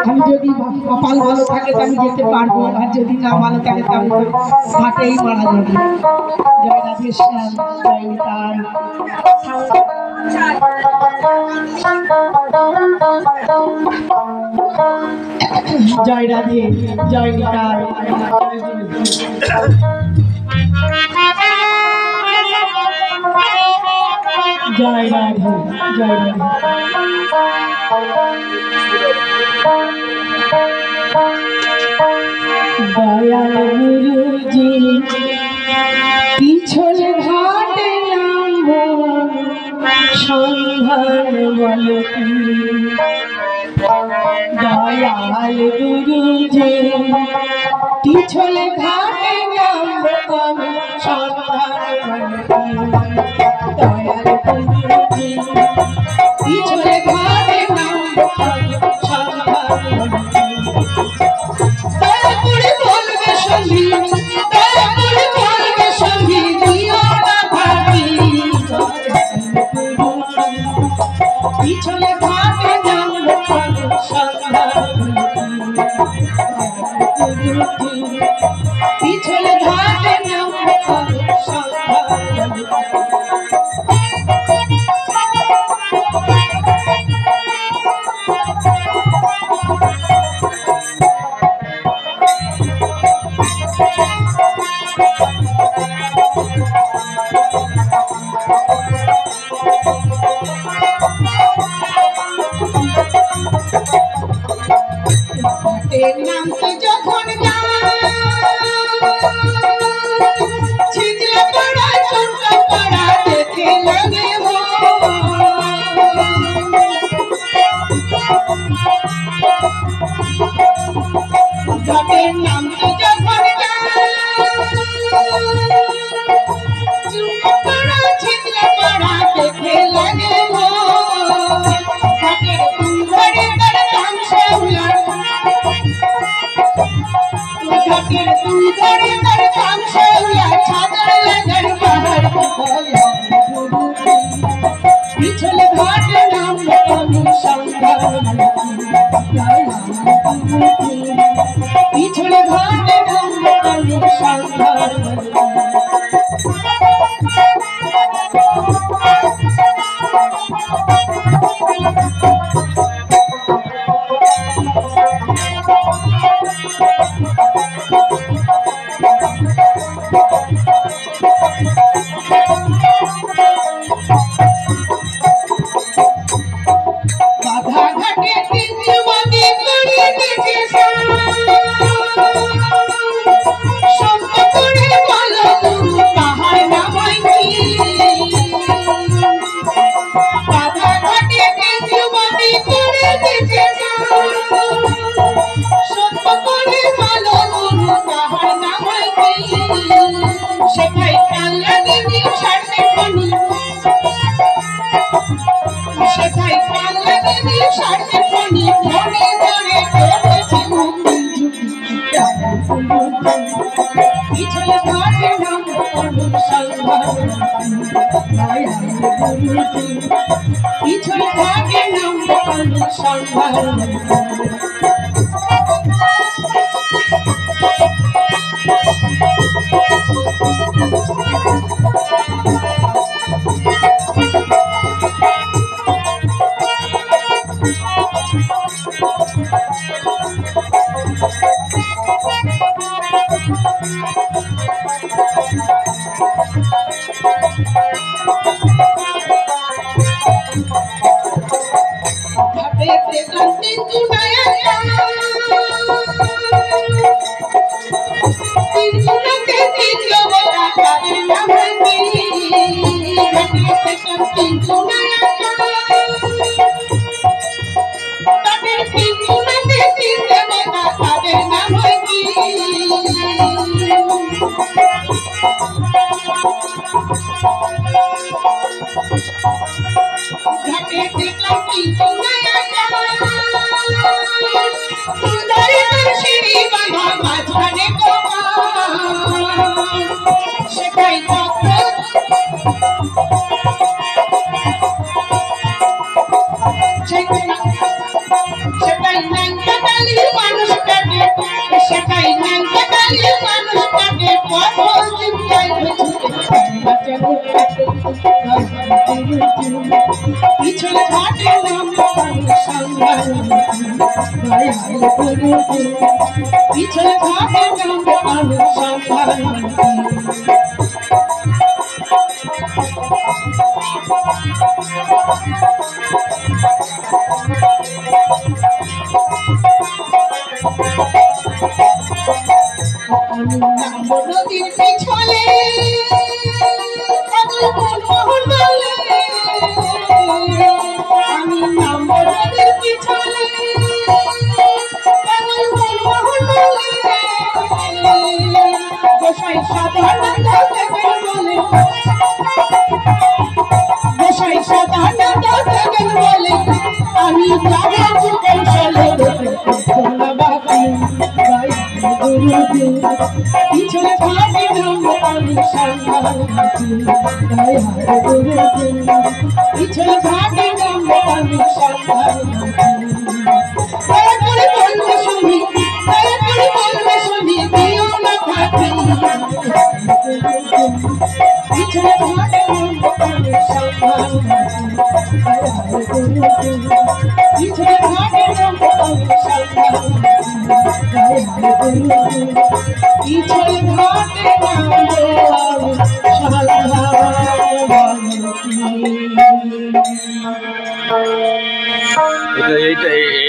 আমি যদি কপাল ভালো থাকে তো আমি যেতে পারবো, আর যদি না ভালো থাকে তো আমি তো ঘাটেই মারা যাবো। জয় রাধে শ্যাম, জয় নিতাই। জয় রাধে, জয় নিতাই। জয় রাধে, জয় রাধে। দয়াল গুরুজি পিছল ঘাটে নামবো সন্ধান বলো কি। দয়াল গুরুজি পিছল ঘাটে নামবো সন্ধান বলো কি। দয়াল গুরুজি পিছল ঘাটে নামবো সন্ধান বলো কি। পিছলে ঘাটে নামবো পিছলে ঘাটে নামবো নামতে যখন ছিটলে পড়া চোখটা পড়া দেখে লাগে ঘাটের নামতে যখন পড়া ছিটলে পড়া দেখে লাগে ঘাটের ঘরে তার কাম শেউলা ঘাটের দুই ধরে তার কাম শেউলা ছাদর লাগার বাহার পিছলে ঘাটে নামবো আমি সন্ধান পিছলে ঘাটে নামবো আমি সন্ধান পিছলে ঘাটে নামবো সন্ধান সেটাই সেটাই নাই কাটালি মানুষটাকে সেটাই নাই কাটালি মানুষটাকে কত চিন্তায় পিছনে ঘাটে নাম পিছনে ঘাটে নাম নদীর পিছনে আমি নাম নদীর পিছনে গোসাই সাধারণ বলে গোসাই সাধারণ বলে আমি যাবো কৌশলে পিছনে ভাবে আমি পিছনে ভাবে আমি তারপরে বলবে শুনি তারপরে বলবে শুনি দিও না ভাবি পিছনে ভাবে আমি পিছনে ভাবে পিছনে ঘাটে এইটা